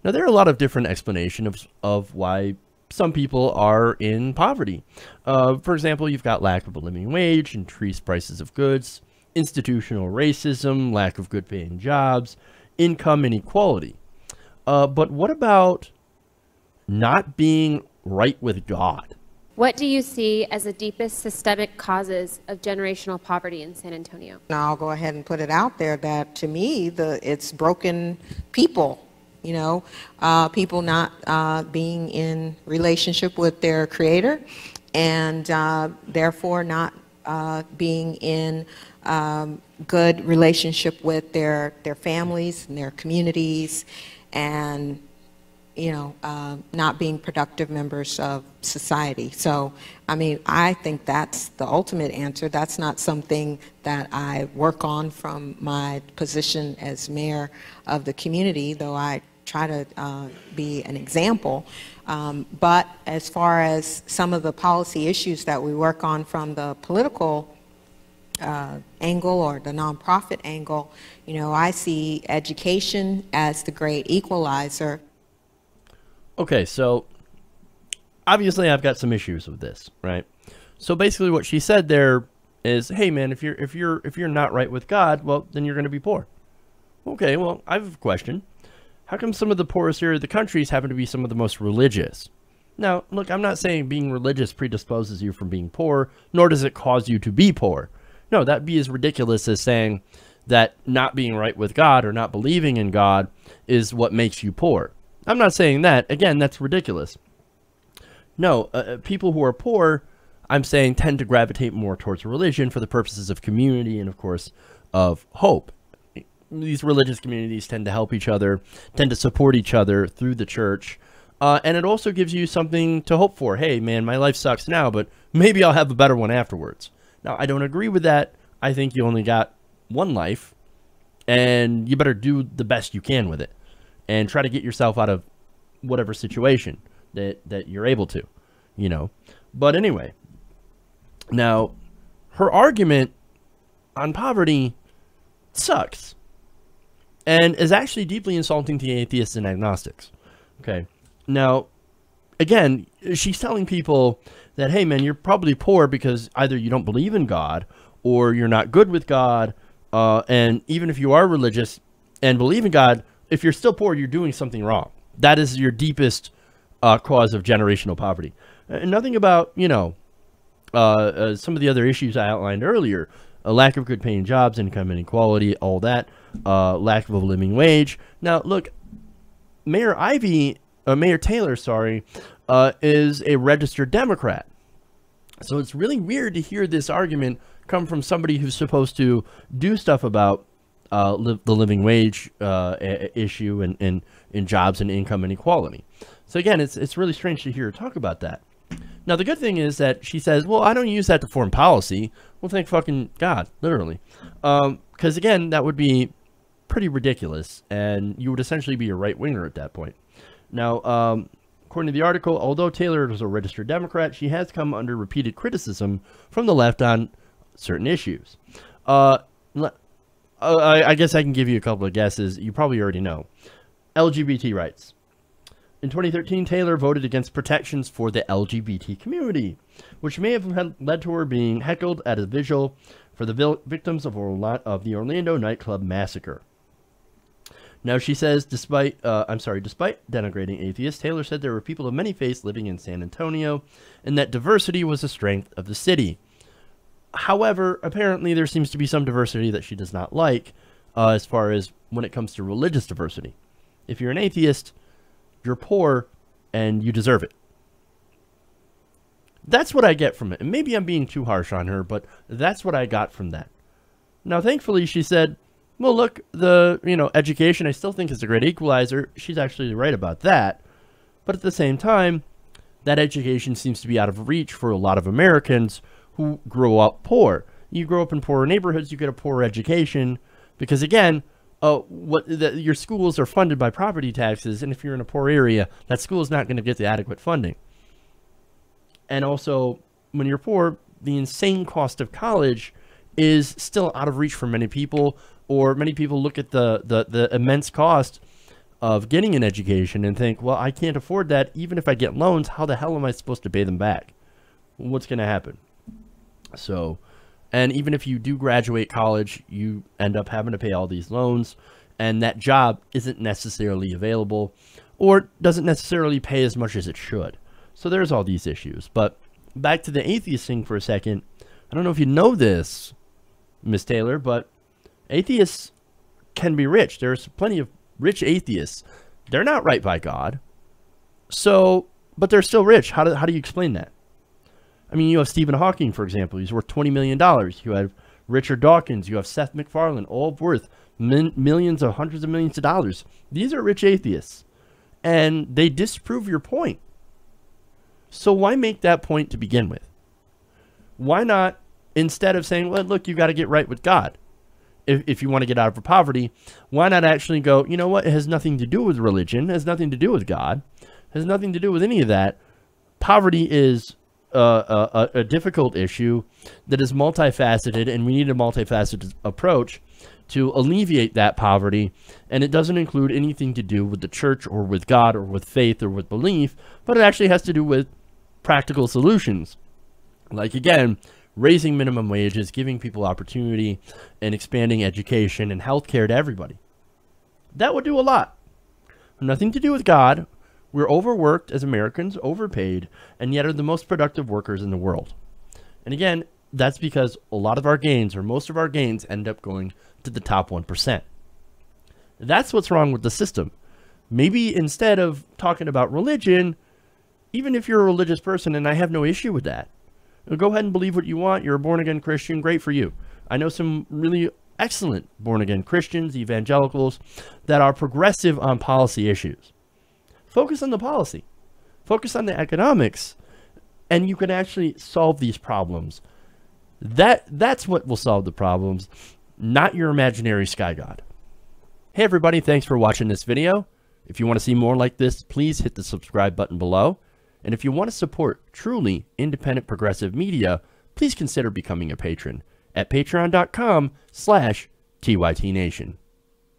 Now, there are a lot of different explanations of why some people are in poverty. For example, you've got lack of a living wage, increased prices of goods, institutional racism, lack of good paying jobs, income inequality. But what about not being right with God? What do you see as the deepest systemic causes of generational poverty in San Antonio? Now, I'll go ahead and put it out there that to me, it's broken people, you know, people not being in relationship with their creator, and therefore not being in good relationship with their families and their communities, and you know, not being productive members of society. So, I mean, I think that's the ultimate answer. That's not something that I work on from my position as mayor of the community, though I try to be an example. But as far as some of the policy issues that we work on from the political angle or the nonprofit angle, you know, I see education as the great equalizer. Okay, so obviously I've got some issues with this, right? So basically what she said there is, hey man, if you're not right with God, well, then you're going to be poor. Okay, well, I have a question. How come some of the poorest areas of the countries happen to be some of the most religious? Now, look, I'm not saying being religious predisposes you from being poor, nor does it cause you to be poor. No, that'd be as ridiculous as saying that not being right with God or not believing in God is what makes you poor. I'm not saying that. Again, that's ridiculous. No, people who are poor, I'm saying, tend to gravitate more towards religion for the purposes of community and, of course, of hope. These religious communities tend to help each other, tend to support each other through the church. And it also gives you something to hope for. Hey, man, my life sucks now, but maybe I'll have a better one afterwards. Now, I don't agree with that. I think you only got one life, and you better do the best you can with it. And try to get yourself out of whatever situation that you're able to, you know. But anyway, now, her argument on poverty sucks and is actually deeply insulting to atheists and agnostics. Okay. Now, again, she's telling people that, hey, man, you're probably poor because either you don't believe in God or you're not good with God. And even if you are religious and believe in God, if you're still poor, you're doing something wrong. That is your deepest cause of generational poverty. Nothing about, you know, some of the other issues I outlined earlier. A lack of good paying jobs, income inequality, all that. Lack of a living wage. Now, look, Mayor Taylor, sorry, is a registered Democrat. So it's really weird to hear this argument come from somebody who's supposed to do stuff about the living wage issue and in jobs and income inequality. So again, it's really strange to hear her talk about that. Now, the good thing is that she says, well, I don't use that to form policy. Well, thank fucking God, literally. Because again, that would be pretty ridiculous, and you would essentially be a right-winger at that point. Now, according to the article, although Taylor is a registered Democrat, she has come under repeated criticism from the left on certain issues. I guess I can give you a couple of guesses. You probably already know. LGBT rights. In 2013, Taylor voted against protections for the LGBT community, which may have led to her being heckled at a vigil for the victims of the Orlando nightclub massacre. Now, she says, despite denigrating atheists, Taylor said there were people of many faiths living in San Antonio, and that diversity was a strength of the city. However, apparently there seems to be some diversity that she does not like, as far as when it comes to religious diversity. If you're an atheist, you're poor, and you deserve it. That's what I get from it. And maybe I'm being too harsh on her, but that's what I got from that. Now, thankfully, she said, well, look, education I still think is a great equalizer. She's actually right about that. But at the same time, that education seems to be out of reach for a lot of Americans who grow up poor. You grow up in poorer neighborhoods, you get a poorer education, because again, your schools are funded by property taxes, and if you're in a poor area, that school is not going to get the adequate funding. And also, when you're poor, the insane cost of college is still out of reach for many people, or many people look at the immense cost of getting an education and think, well, I can't afford that. Even if I get loans, how the hell am I supposed to pay them back? What's going to happen? So, and even if you do graduate college, you end up having to pay all these loans, and that job isn't necessarily available or doesn't necessarily pay as much as it should. So there's all these issues. But back to the atheist thing for a second. I don't know if you know this, Miss Taylor, but atheists can be rich. There's plenty of rich atheists. They're not right by God. So, but they're still rich. How do you explain that? I mean, you have Stephen Hawking, for example. He's worth $20 million. You have Richard Dawkins. You have Seth MacFarlane, all worth millions or hundreds of millions of dollars. These are rich atheists. And they disprove your point. So why make that point to begin with? Why not, instead of saying, well, look, you got to get right with God. If you want to get out of poverty, why not actually go, you know what? It has nothing to do with religion. It has nothing to do with God. It has nothing to do with any of that. Poverty is a difficult issue that is multifaceted, and we need a multifaceted approach to alleviate that poverty. And it doesn't include anything to do with the church or with God or with faith or with belief, but it actually has to do with practical solutions. Like, again, raising minimum wages, giving people opportunity, and expanding education and healthcare to everybody. That would do a lot. Nothing to do with God. We're overworked as Americans, overpaid, and yet are the most productive workers in the world. And again, that's because a lot of our gains, or most of our gains, end up going to the top 1%. That's what's wrong with the system. Maybe instead of talking about religion, even if you're a religious person, and I have no issue with that, go ahead and believe what you want. You're a born-again Christian. Great for you. I know some really excellent born-again Christians, evangelicals, that are progressive on policy issues. Focus on the policy. Focus on the economics, and you can actually solve these problems. That's what will solve the problems, not your imaginary sky god. Hey everybody, thanks for watching this video. If you want to see more like this, please hit the subscribe button below. And if you want to support truly independent progressive media, please consider becoming a patron at patreon.com/TYTNation.